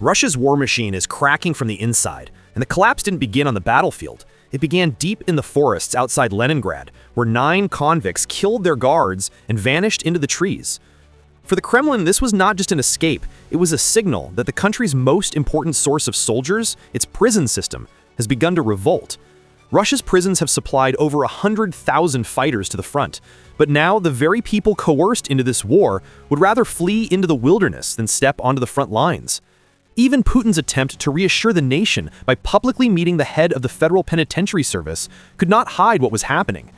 Russia's war machine is cracking from the inside, and the collapse didn't begin on the battlefield. It began deep in the forests outside Leningrad, where 9 convicts killed their guards and vanished into the trees. For the Kremlin, this was not just an escape, it was a signal that the country's most important source of soldiers, its prison system, has begun to revolt. Russia's prisons have supplied over 100,000 fighters to the front, but now the very people coerced into this war would rather flee into the wilderness than step onto the front lines. Even Putin's attempt to reassure the nation by publicly meeting the head of the Federal Penitentiary Service could not hide what was happening.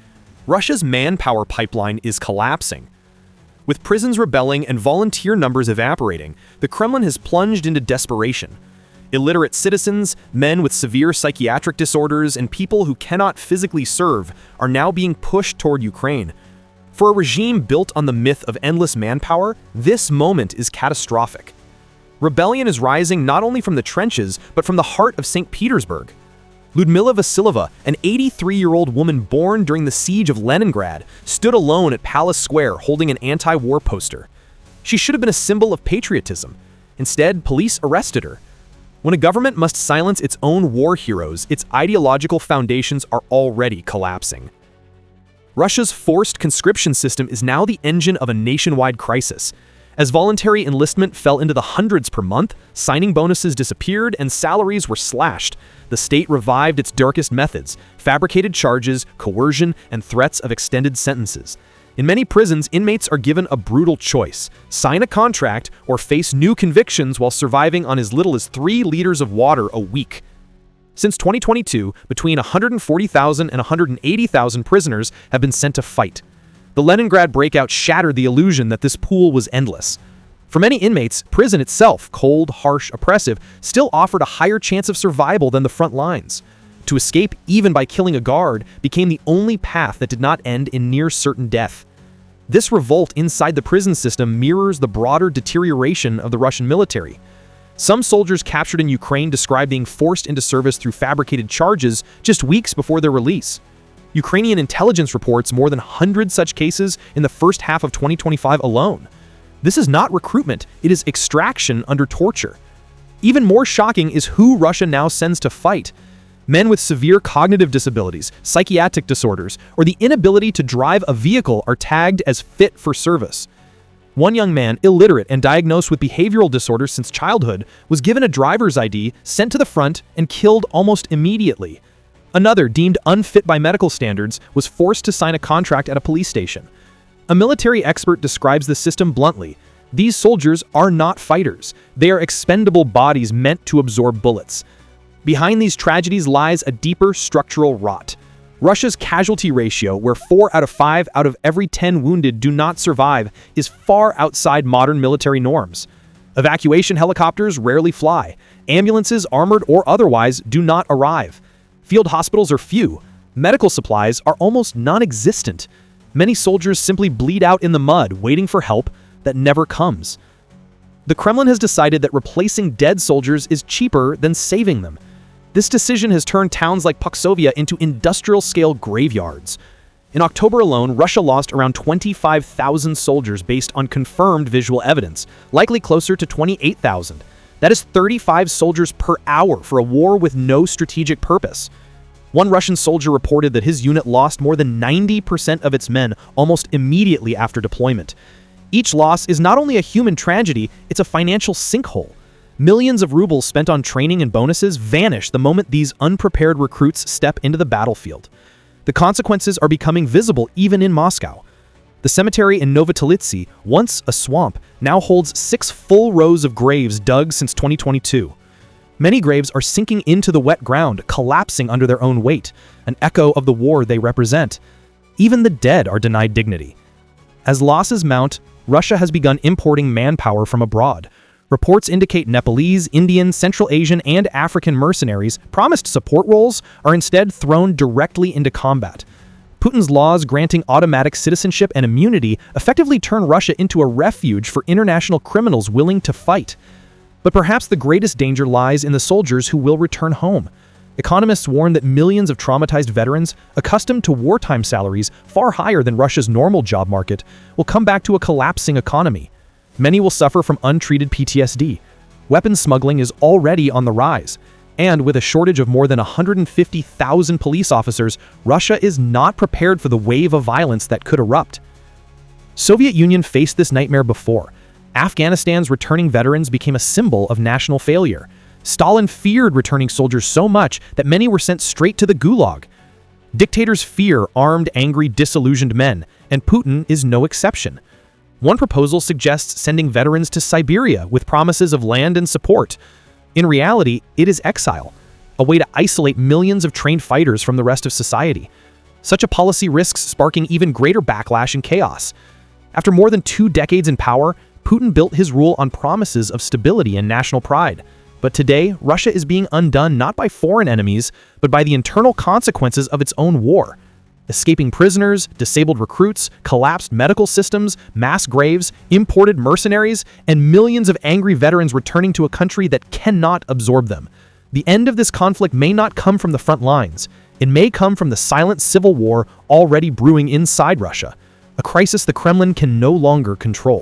Russia's manpower pipeline is collapsing. With prisons rebelling and volunteer numbers evaporating, the Kremlin has plunged into desperation. Illiterate citizens, men with severe psychiatric disorders, and people who cannot physically serve are now being pushed toward Ukraine. For a regime built on the myth of endless manpower, this moment is catastrophic. Rebellion is rising not only from the trenches, but from the heart of St. Petersburg. Lyudmila Vasilova, an 83-year-old woman born during the siege of Leningrad, stood alone at Palace Square holding an anti-war poster. She should have been a symbol of patriotism. Instead, police arrested her. When a government must silence its own war heroes, its ideological foundations are already collapsing. Russia's forced conscription system is now the engine of a nationwide crisis. As voluntary enlistment fell into the hundreds per month, signing bonuses disappeared and salaries were slashed. The state revived its darkest methods: fabricated charges, coercion, and threats of extended sentences. In many prisons, inmates are given a brutal choice: sign a contract or face new convictions while surviving on as little as 3 liters of water a week. Since 2022, between 140,000 and 180,000 prisoners have been sent to fight. The Leningrad breakout shattered the illusion that this pool was endless. For many inmates, prison itself, cold, harsh, oppressive, still offered a higher chance of survival than the front lines. To escape, even by killing a guard, became the only path that did not end in near certain death. This revolt inside the prison system mirrors the broader deterioration of the Russian military. Some soldiers captured in Ukraine describe being forced into service through fabricated charges just weeks before their release. Ukrainian intelligence reports more than 100 such cases in the first half of 2025 alone. This is not recruitment, it is extraction under torture. Even more shocking is who Russia now sends to fight. Men with severe cognitive disabilities, psychiatric disorders, or the inability to drive a vehicle are tagged as fit for service. One young man, illiterate and diagnosed with behavioral disorders since childhood, was given a driver's ID, sent to the front, and killed almost immediately. Another, deemed unfit by medical standards, was forced to sign a contract at a police station. A military expert describes the system bluntly: these soldiers are not fighters. They are expendable bodies meant to absorb bullets. Behind these tragedies lies a deeper structural rot. Russia's casualty ratio, where 4 out of 5 out of every 10 wounded do not survive, is far outside modern military norms. Evacuation helicopters rarely fly. Ambulances, armored or otherwise, do not arrive. Field hospitals are few. Medical supplies are almost non-existent. Many soldiers simply bleed out in the mud, waiting for help that never comes. The Kremlin has decided that replacing dead soldiers is cheaper than saving them. This decision has turned towns like Puksovia into industrial-scale graveyards. In October alone, Russia lost around 25,000 soldiers based on confirmed visual evidence, likely closer to 28,000. That is 35 soldiers per hour for a war with no strategic purpose. One Russian soldier reported that his unit lost more than 90% of its men almost immediately after deployment. Each loss is not only a human tragedy, it's a financial sinkhole. Millions of rubles spent on training and bonuses vanish the moment these unprepared recruits step into the battlefield. The consequences are becoming visible even in Moscow. The cemetery in Novotolitsy, once a swamp, now holds 6 full rows of graves dug since 2022. Many graves are sinking into the wet ground, collapsing under their own weight, an echo of the war they represent. Even the dead are denied dignity. As losses mount, Russia has begun importing manpower from abroad. Reports indicate Nepalese, Indian, Central Asian, and African mercenaries, promised support roles, are instead thrown directly into combat. Putin's laws granting automatic citizenship and immunity effectively turn Russia into a refuge for international criminals willing to fight. But perhaps the greatest danger lies in the soldiers who will return home. Economists warn that millions of traumatized veterans, accustomed to wartime salaries far higher than Russia's normal job market, will come back to a collapsing economy. Many will suffer from untreated PTSD. weapons smuggling is already on the rise. And with a shortage of more than 150,000 police officers, Russia is not prepared for the wave of violence that could erupt. Soviet Union faced this nightmare before. Afghanistan's returning veterans became a symbol of national failure. Stalin feared returning soldiers so much that many were sent straight to the gulag. Dictators fear armed, angry, disillusioned men, and Putin is no exception. One proposal suggests sending veterans to Siberia with promises of land and support. In reality, it is exile, a way to isolate millions of trained fighters from the rest of society. Such a policy risks sparking even greater backlash and chaos. After more than 2 decades in power, Putin built his rule on promises of stability and national pride. But today, Russia is being undone not by foreign enemies, but by the internal consequences of its own war. Escaping prisoners, disabled recruits, collapsed medical systems, mass graves, imported mercenaries, and millions of angry veterans returning to a country that cannot absorb them. The end of this conflict may not come from the front lines. It may come from the silent civil war already brewing inside Russia, a crisis the Kremlin can no longer control.